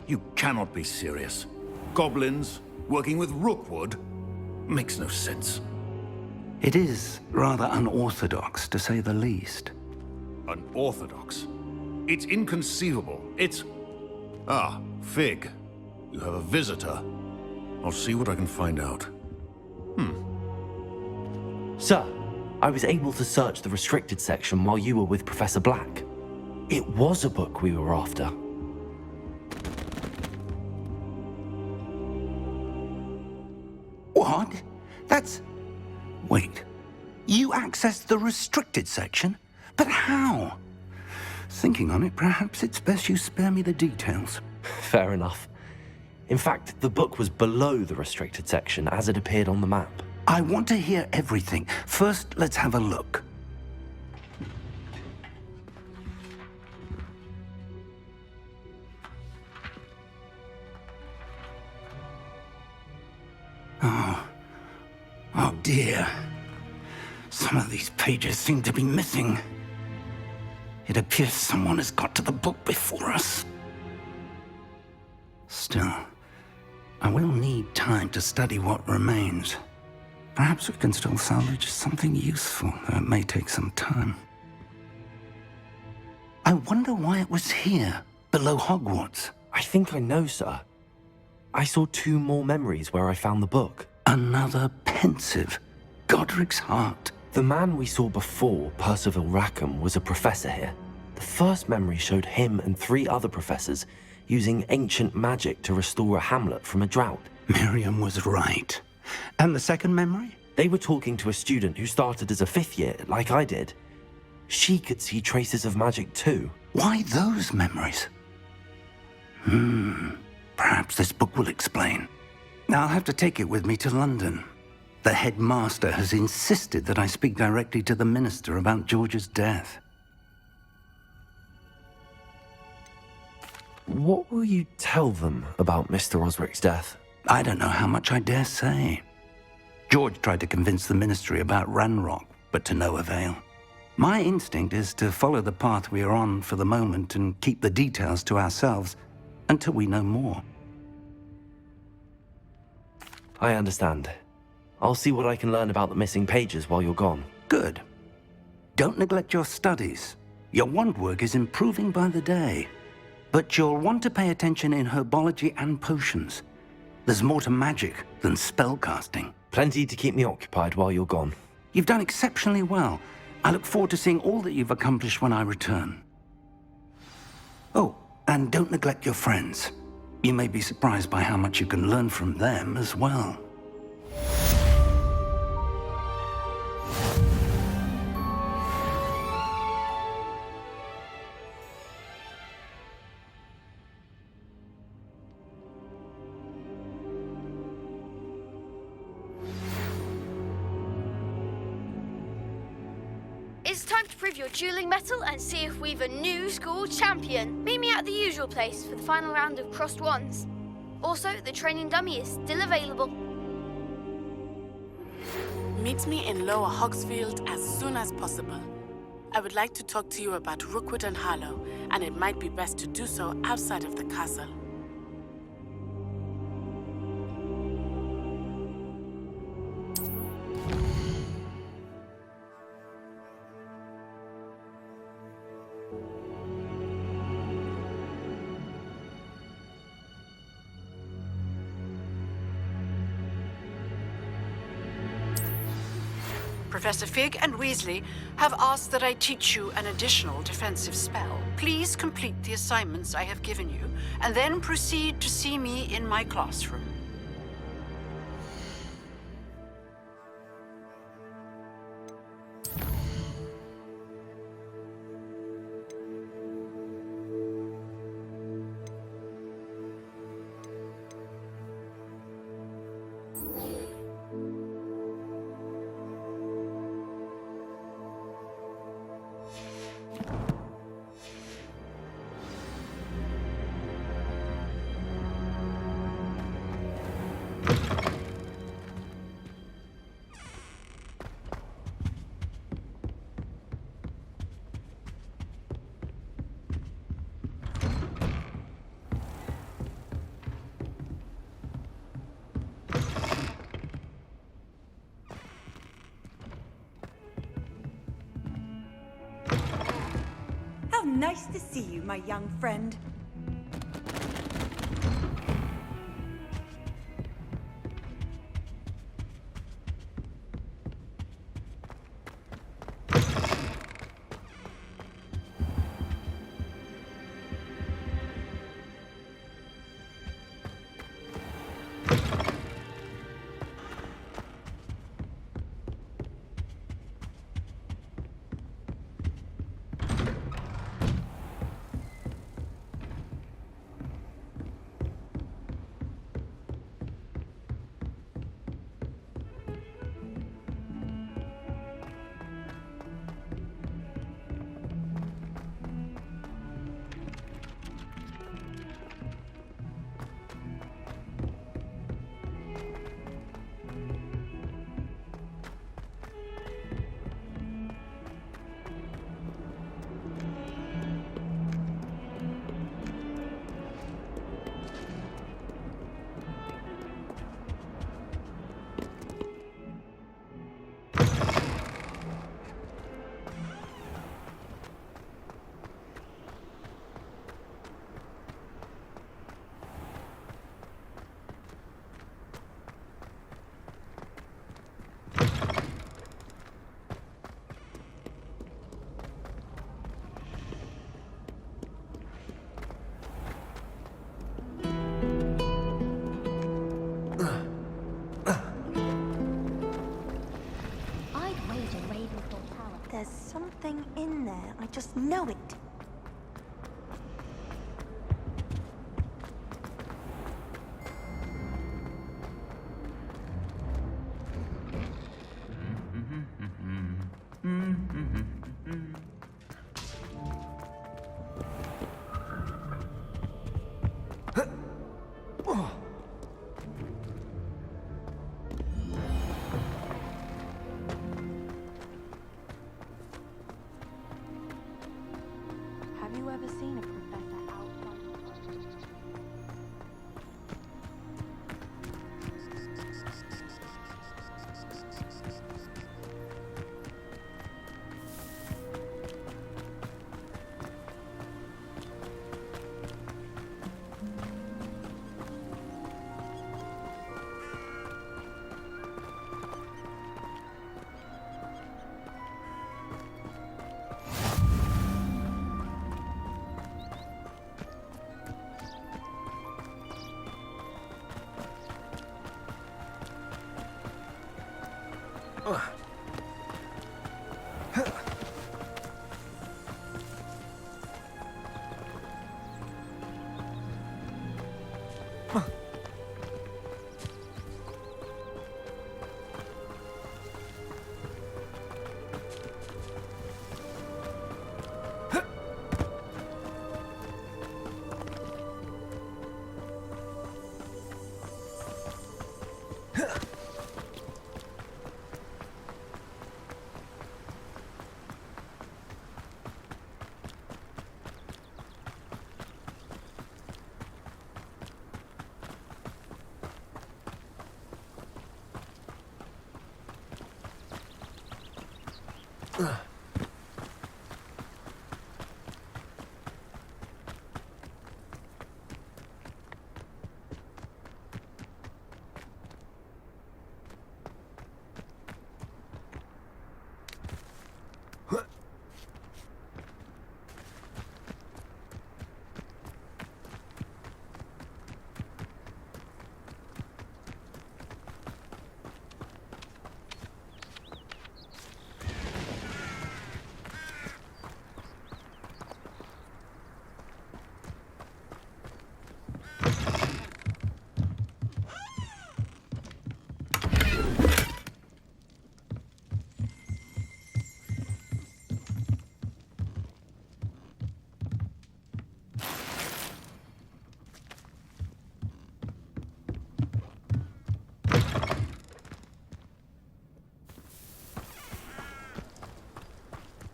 You cannot be serious. Goblins working with Rookwood? Makes no sense. It is rather unorthodox, to say the least. Unorthodox? It's inconceivable. It's... Ah, Fig. You have a visitor. I'll see what I can find out. Sir, I was able to search the restricted section while you were with Professor Black. It was a book we were after. What? That's... Wait. You accessed the restricted section? But how? Thinking on it, perhaps it's best you spare me the details. Fair enough. In fact, the book was below the restricted section as it appeared on the map. I want to hear everything. First, let's have a look. Oh dear. Some of these pages seem to be missing. It appears someone has got to the book before us. Still, I will need time to study what remains. Perhaps we can still salvage something useful, though it may take some time. I wonder why it was here, below Hogwarts. I think I know, sir. I saw 2 more memories where I found the book. Another pensive. Godric's heart. The man we saw before, Percival Rackham, was a professor here. The first memory showed him and 3 other professors using ancient magic to restore a hamlet from a drought. Miriam was right. And the second memory? They were talking to a student who started as a 5th year, like I did. She could see traces of magic too. Why those memories? Perhaps this book will explain. Now I'll have to take it with me to London. The headmaster has insisted that I speak directly to the minister about George's death. What will you tell them about Mr. Osric's death? I don't know how much I dare say. George tried to convince the ministry about Ranrock, but to no avail. My instinct is to follow the path we are on for the moment and keep the details to ourselves until we know more. I understand. I'll see what I can learn about the missing pages while you're gone. Good. Don't neglect your studies. Your wand work is improving by the day. But you'll want to pay attention in herbology and potions. There's more to magic than spellcasting. Plenty to keep me occupied while you're gone. You've done exceptionally well. I look forward to seeing all that you've accomplished when I return. Oh, and don't neglect your friends. You may be surprised by how much you can learn from them as well. It's time to prove your dueling mettle and see if we've a new school champion. Meet me at the usual place for the final round of crossed wands. Also, the training dummy is still available. Meet me in Lower Hogsfield as soon as possible. I would like to talk to you about Rookwood and Harlow, and it might be best to do so outside of the castle. Professor Fig and Weasley have asked that I teach you an additional defensive spell. Please complete the assignments I have given you, and then proceed to see me in my classroom. Nice to see you, my young friend. There's something in there. I just know it. Have you ever seen a professor outside the classroom?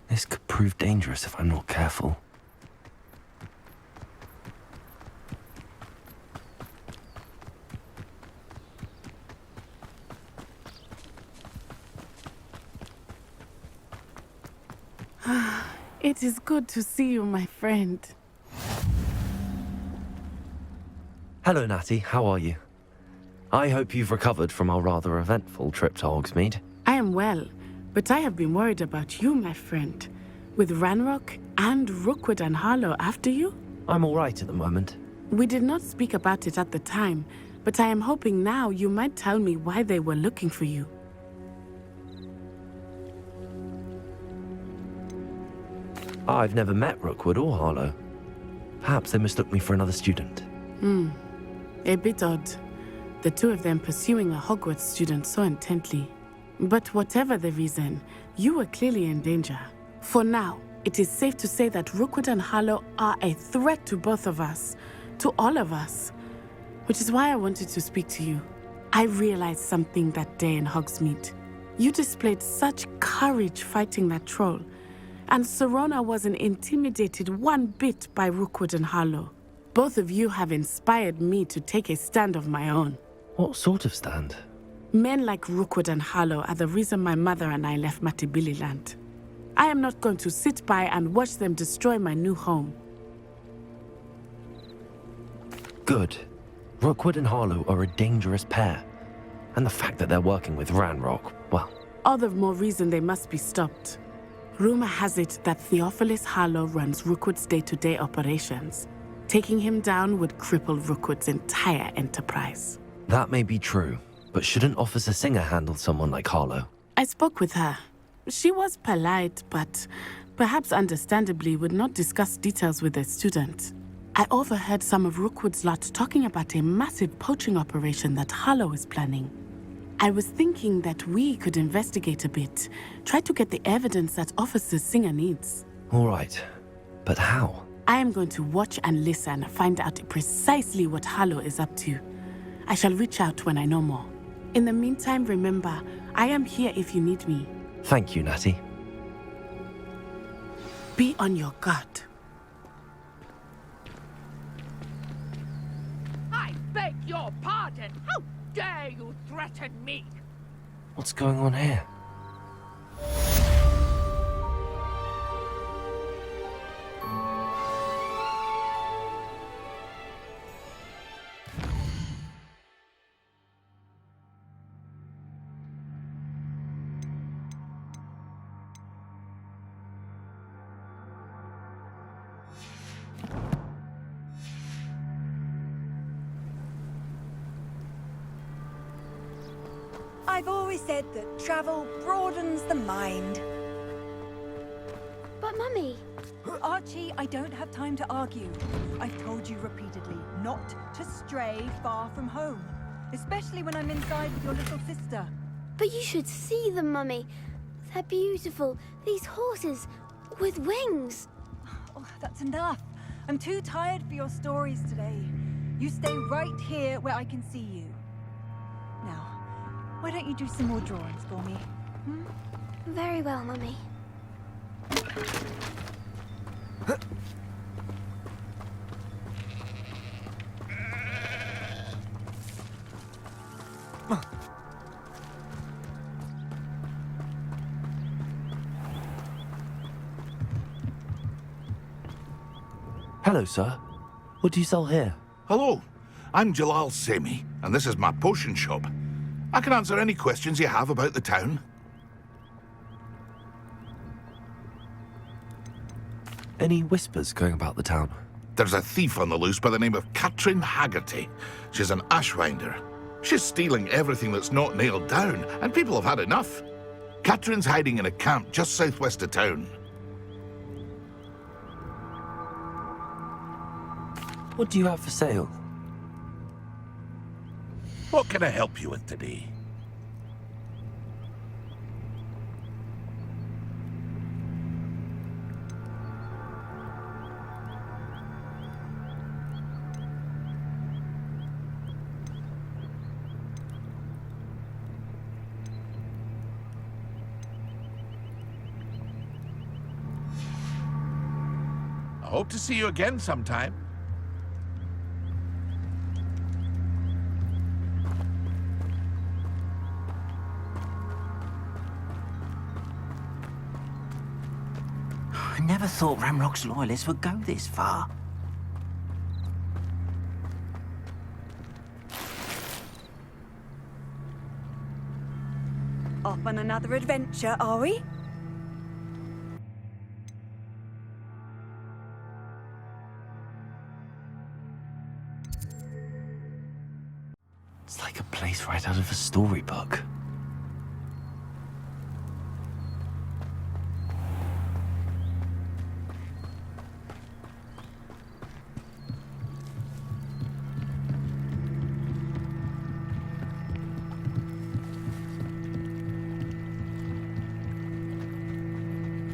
This could prove dangerous if I'm not careful. It is good to see you, my friend. Hello, Natty. How are you? I hope you've recovered from our rather eventful trip to Hogsmeade. I am well, but I have been worried about you, my friend. With Ranrock and Rookwood and Harlow after you? I'm all right at the moment. We did not speak about it at the time, but I am hoping now you might tell me why they were looking for you. I've never met Rookwood or Harlow. Perhaps they mistook me for another student. A bit odd. The two of them pursuing a Hogwarts student so intently. But whatever the reason, you were clearly in danger. For now, it is safe to say that Rookwood and Harlow are a threat to both of us, to all of us. Which is why I wanted to speak to you. I realized something that day in Hogsmeade. You displayed such courage fighting that troll, and Serona wasn't intimidated one bit by Rookwood and Harlow. Both of you have inspired me to take a stand of my own. What sort of stand? Men like Rookwood and Harlow are the reason my mother and I left Matabeleland. I am not going to sit by and watch them destroy my new home. Good. Rookwood and Harlow are a dangerous pair. And the fact that they're working with Ranrock, well... All the more reason they must be stopped. Rumor has it that Theophilus Harlow runs Rookwood's day-to-day operations. Taking him down would cripple Rookwood's entire enterprise. That may be true, but shouldn't Officer Singer handle someone like Harlow? I spoke with her. She was polite, but perhaps understandably would not discuss details with a student. I overheard some of Rookwood's lot talking about a massive poaching operation that Harlow is planning. I was thinking that we could investigate a bit, try to get the evidence that Officer Singer needs. All right, but how? I am going to watch and listen, find out precisely what Harlow is up to. I shall reach out when I know more. In the meantime, remember, I am here if you need me. Thank you, Natty. Be on your guard. I beg your pardon. How dare you threaten me? What's going on here? I've always said that travel broadens the mind. But Mummy, Archie, I don't have time to argue. I've told you repeatedly not to stray far from home, especially when I'm inside with your little sister. but you should see them, Mummy. They're beautiful. These horses with wings. Oh, that's enough. I'm too tired for your stories today. You stay right here where I can see you. Now, why don't you do some more drawings for me? Very well, Mummy. Hello, sir. What do you sell here? Hello, I'm Jalal Semi, and this is my potion shop. I can answer any questions you have about the town. Any whispers going about the town? There's a thief on the loose by the name of Katrin Haggerty. She's an ashwinder. She's stealing everything that's not nailed down, and people have had enough. Katrin's hiding in a camp just southwest of town. What do you have for sale? What can I help you with today? I hope to see you again sometime. never thought Ramrock's loyalists would go this far. Off on another adventure, are we? It's like a place right out of a storybook.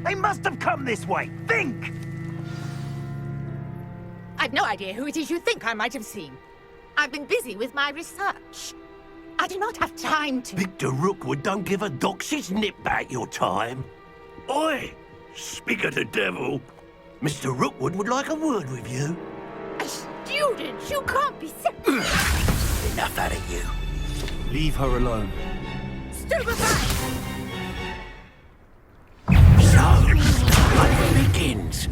They must have come this way. Think! I've no idea who it is you think I might have seen. I've been busy with my research. I do not have time to... Victor Rookwood don't give a doxy's nip back your time. Oi! Speak of the devil. Mr. Rookwood would like a word with you. A student? You can't be so... Enough out of you. Leave her alone. Stupefy! Life begins.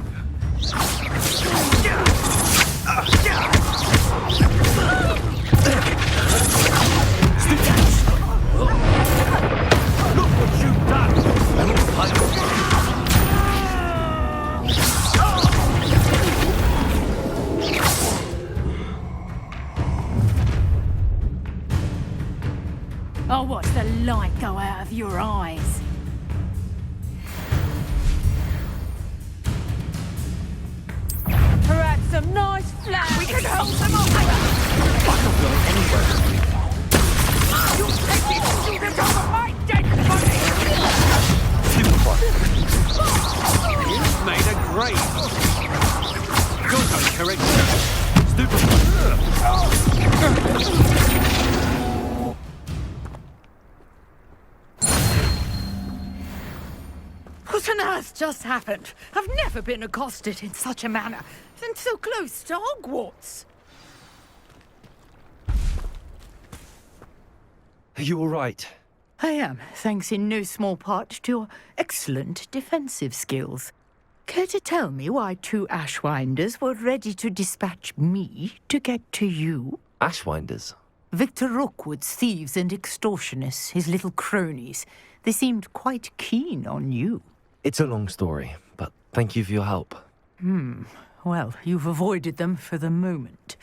Look what you've done! I'll watch the light go out of your eyes. Perhaps some nice flash. We can hold them off. I don't go anywhere. You take this student over my dead body! You've made a grave. You're going correct. What on earth just happened? I've never been accosted in such a manner, and so close to Hogwarts. Are you all right? I am, thanks in no small part to your excellent defensive skills. Care to tell me why two Ashwinders were ready to dispatch me to get to you? Ashwinders? Victor Rookwood's thieves and extortionists, his little cronies. They seemed quite keen on you. It's a long story, but thank you for your help. Well, you've avoided them for the moment.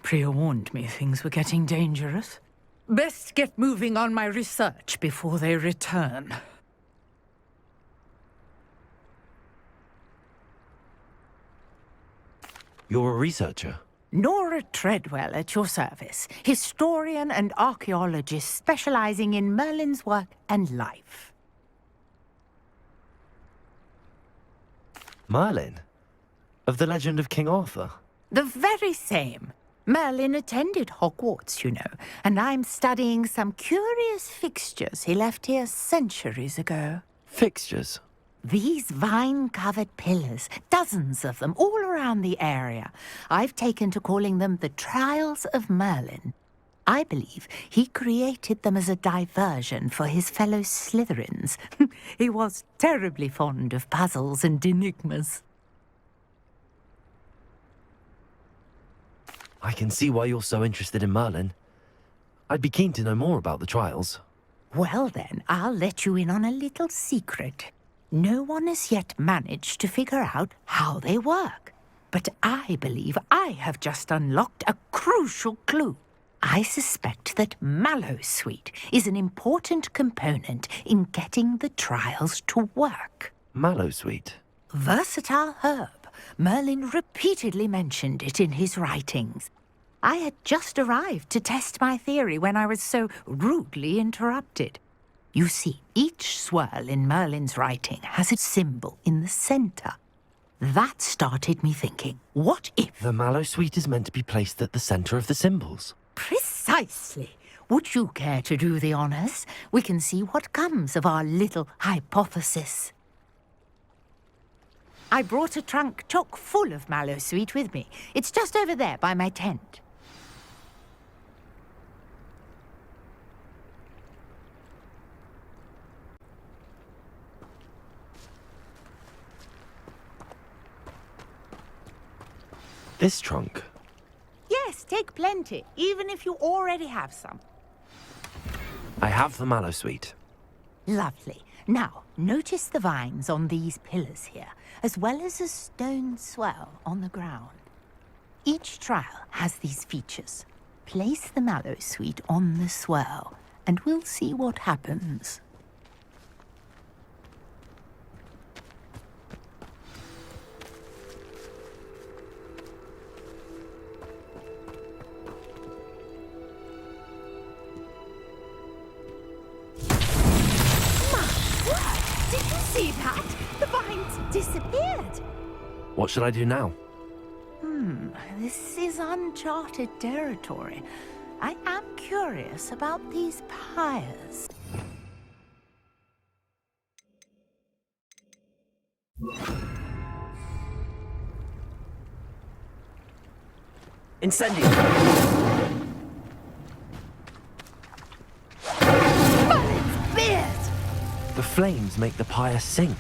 Priya warned me things were getting dangerous. Best get moving on my research before they return. You're a researcher? Nora Treadwell at your service, historian and archaeologist specializing in Merlin's work and life. Merlin? Of the legend of King Arthur? The very same. Merlin attended Hogwarts, you know, and I'm studying some curious fixtures he left here centuries ago. Fixtures? These vine-covered pillars, dozens of them, all around the area. I've taken to calling them the Trials of Merlin. I believe he created them as a diversion for his fellow Slytherins. He was terribly fond of puzzles and enigmas. I can see why you're so interested in Merlin. I'd be keen to know more about the trials. Well then, I'll let you in on a little secret. No one has yet managed to figure out how they work. But I believe I have just unlocked a crucial clue. I suspect that Mallowsweet is an important component in getting the trials to work. Mallowsweet? Versatile herb. Merlin repeatedly mentioned it in his writings. I had just arrived to test my theory when I was so rudely interrupted. You see, each swirl in Merlin's writing has a symbol in the center. That started me thinking, what if... The Mallowsweet is meant to be placed at the center of the symbols. Precisely. Would you care to do the honors? We can see what comes of our little hypothesis. I brought a trunk chock full of Mallowsweet with me. It's just over there by my tent. This trunk? Yes, take plenty, even if you already have some. I have the mallow sweet. Lovely. Now, notice the vines on these pillars here, as well as a stone swell on the ground. Each trial has these features. Place the mallow sweet on the swell, and we'll see what happens. Did you see that? The vines disappeared. What should I do now? This is uncharted territory. I am curious about these pyres. Incendio! Merlin's beard! The flames make the pyre sink.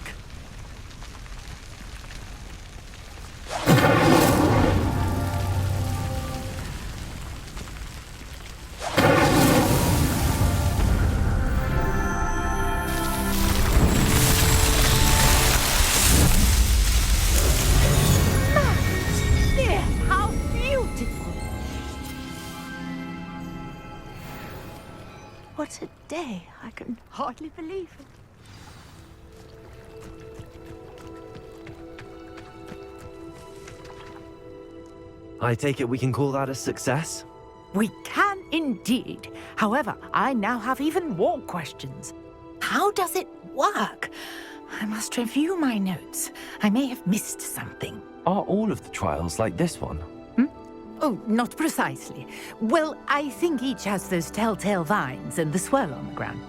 How beautiful! What a day. I can hardly believe it. I take it we can call that a success? We can indeed. However, I now have even more questions. How does it work? I must review my notes. I may have missed something. Are all of the trials like this one? Oh, not precisely. Well, I think each has those telltale vines and the swirl on the ground.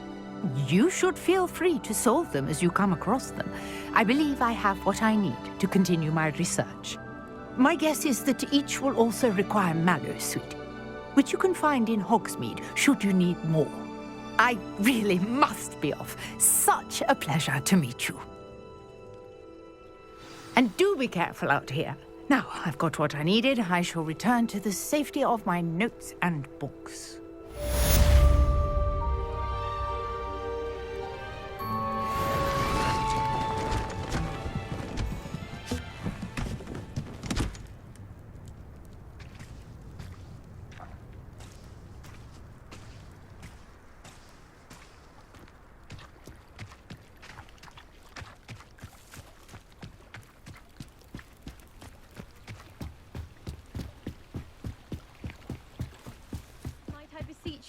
You should feel free to solve them as you come across them. I believe I have what I need to continue my research. My guess is that each will also require mallow sweet, which you can find in Hogsmeade should you need more. I really must be off. Such a pleasure to meet you. And do be careful out here. Now, I've got what I needed. I shall return to the safety of my notes and books.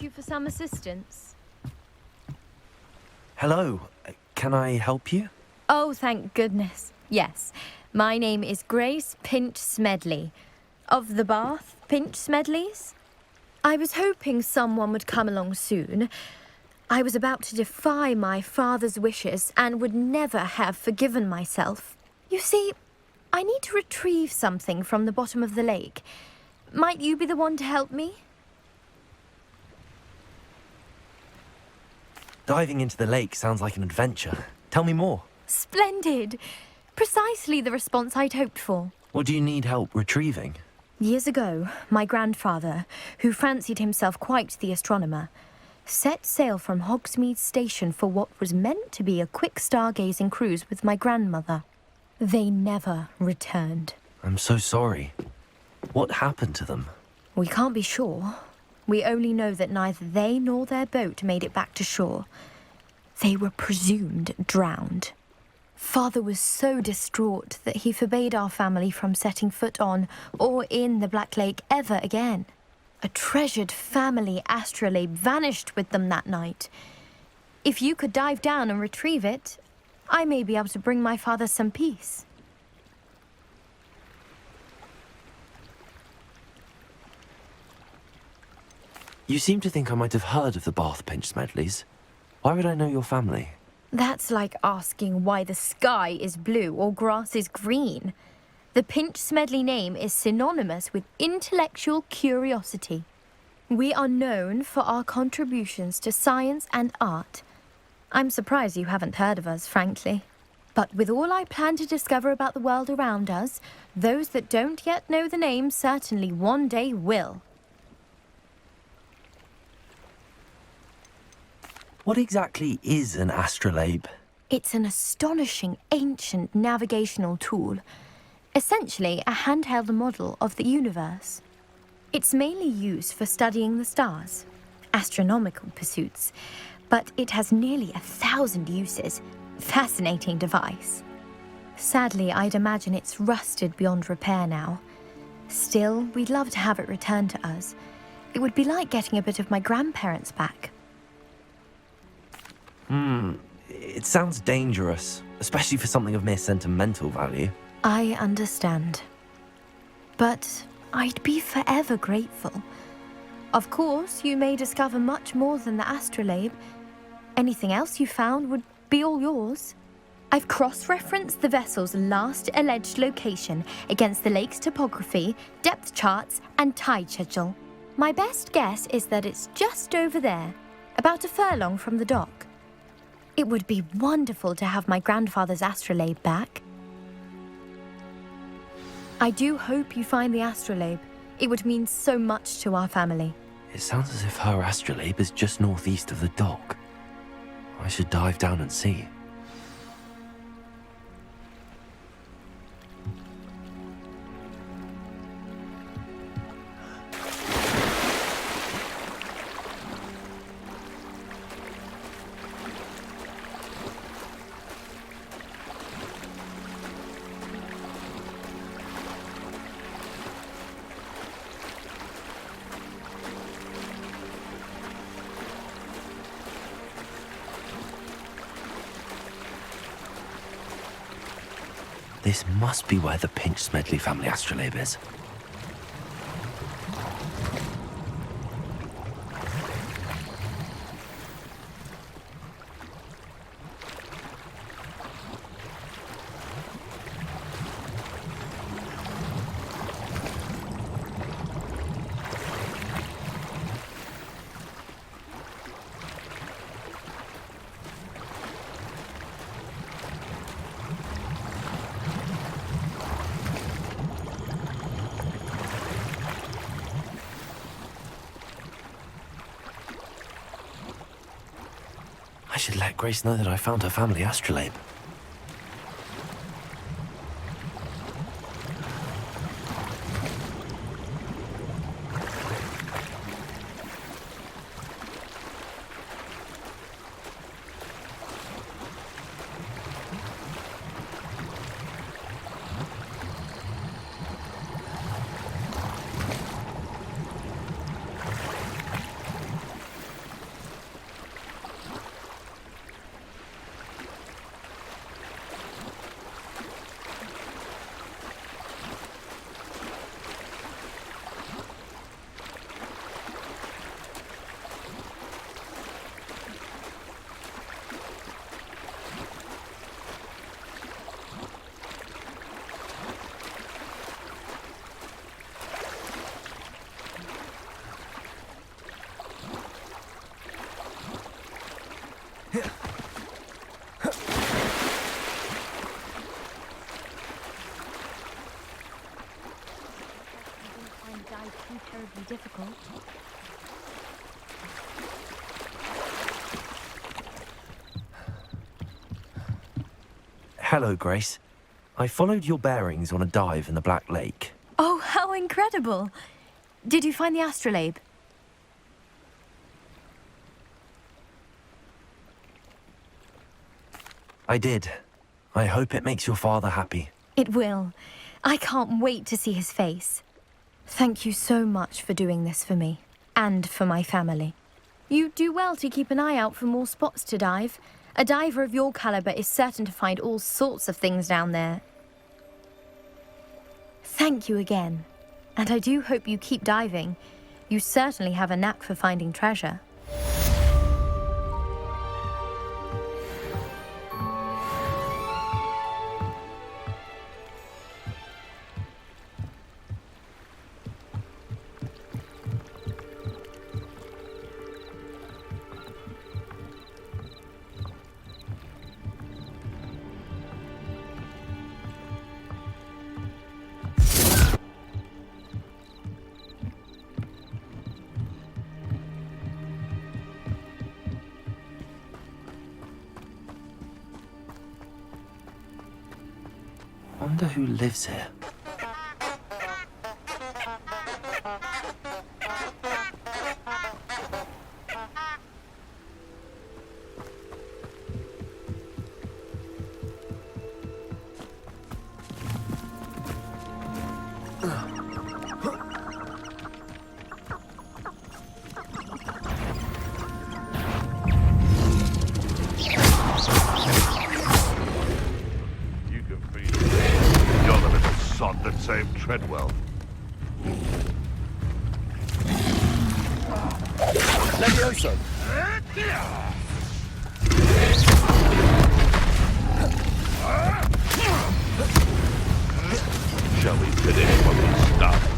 You for some assistance? Hello, can I help you? Oh, thank goodness. Yes. My name is Grace Pinch Smedley. Of the Bath Pinch Smedleys? I was hoping someone would come along soon. I was about to defy my father's wishes and would never have forgiven myself. You see, I need to retrieve something from the bottom of the lake. Might you be the one to help me? Diving into the lake sounds like an adventure. Tell me more. Splendid! Precisely the response I'd hoped for. What do you need help retrieving? Years ago, my grandfather, who fancied himself quite the astronomer, set sail from Hogsmeade Station for what was meant to be a quick stargazing cruise with my grandmother. They never returned. I'm so sorry. What happened to them? We can't be sure. We only know that neither they nor their boat made it back to shore. They were presumed drowned. Father was so distraught that he forbade our family from setting foot on or in the Black Lake ever again. A treasured family astrolabe vanished with them that night. If you could dive down and retrieve it, I may be able to bring my father some peace. You seem to think I might have heard of the Bath Pinch Smedleys. Why would I know your family? That's like asking why the sky is blue or grass is green. The Pinch Smedley name is synonymous with intellectual curiosity. We are known for our contributions to science and art. I'm surprised you haven't heard of us, frankly. But with all I plan to discover about the world around us, those that don't yet know the name certainly one day will. What exactly is an astrolabe? It's an astonishing ancient navigational tool, essentially a handheld model of the universe. It's mainly used for studying the stars, astronomical pursuits, but it has nearly 1,000 uses. Fascinating device. Sadly, I'd imagine it's rusted beyond repair now. Still, we'd love to have it returned to us. It would be like getting a bit of my grandparents back. It sounds dangerous, especially for something of mere sentimental value. I understand. But I'd be forever grateful. Of course, you may discover much more than the astrolabe. Anything else you found would be all yours. I've cross-referenced the vessel's last alleged location against the lake's topography, depth charts, and tide schedule. My best guess is that it's just over there, about a furlong from the dock. It would be wonderful to have my grandfather's astrolabe back. I do hope you find the astrolabe. It would mean so much to our family. It sounds as if her astrolabe is just northeast of the dock. I should dive down and see. This must be where the Pinch Smedley family astrolabe is. I should let Grace know that I found her family astrolabe. Too terribly difficult. Hello, Grace. I followed your bearings on a dive in the Black Lake. Oh, how incredible! Did you find the astrolabe? I did. I hope it makes your father happy. It will. I can't wait to see his face. Thank you so much for doing this for me, and for my family. You do well to keep an eye out for more spots to dive. A diver of your caliber is certain to find all sorts of things down there. Thank you again, and I do hope you keep diving. You certainly have a knack for finding treasure. Wonder who lives here. That saved Treadwell. Levioso! Shall we finish what we started?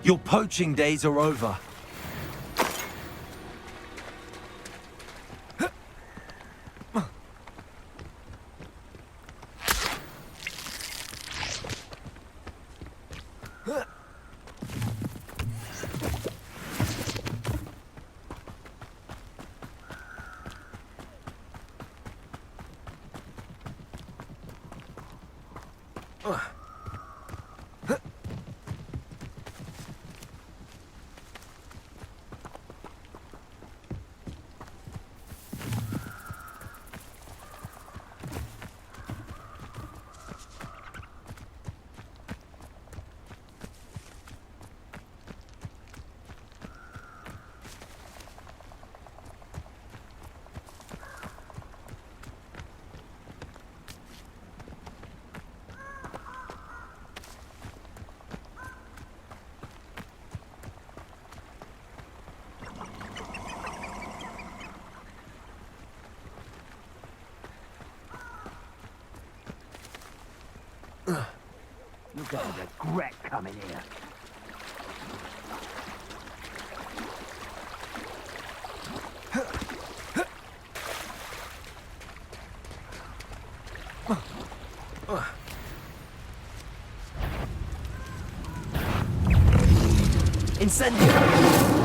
Your poaching days are over. You're gonna regret coming here. Incendio!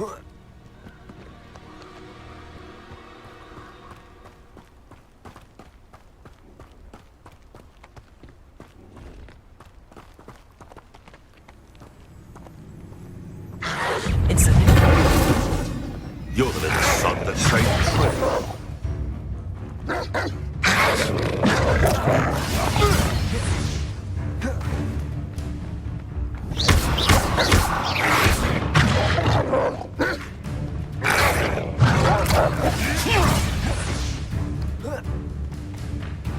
You're the little sod that saved Trip.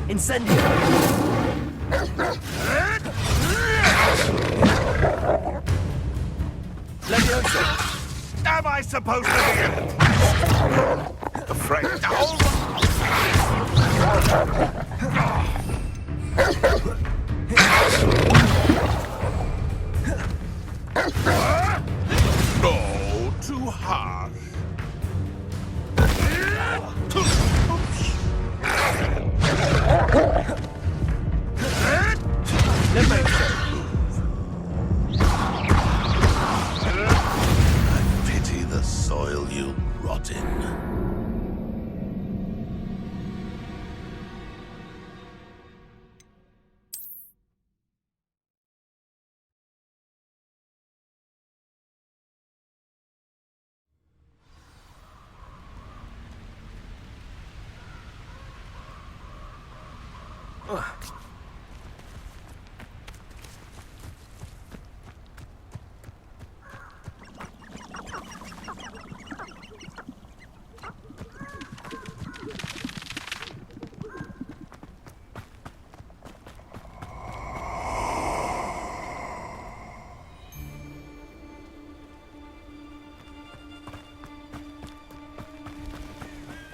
Incendio! Leviosa! Am I supposed to be afraid? No, too harsh. I pity the soil you rot in.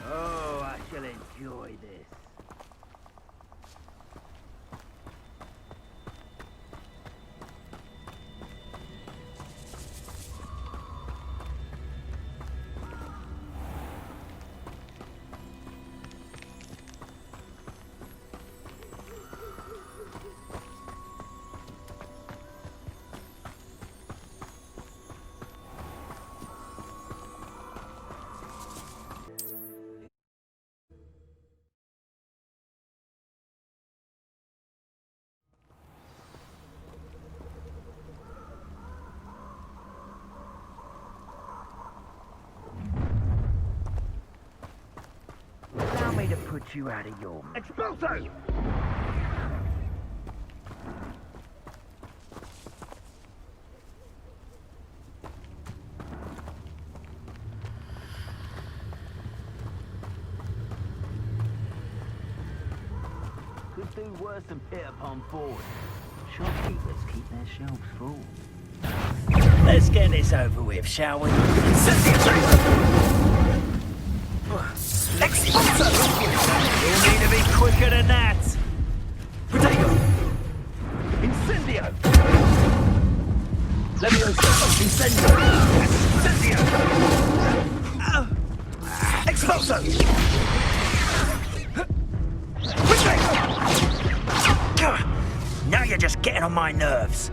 Oh, I shall enjoy this. Allow me to put you out of your... Expulso! Could do worse than pit upon forward. Shopkeepers keep their shelves full. Let's get this over with, shall we? Expulso! You'll need to be quicker than that. Potato! Incendio! Leviosa! Incendio! Incendio! Expulso! Now you're just getting on my nerves.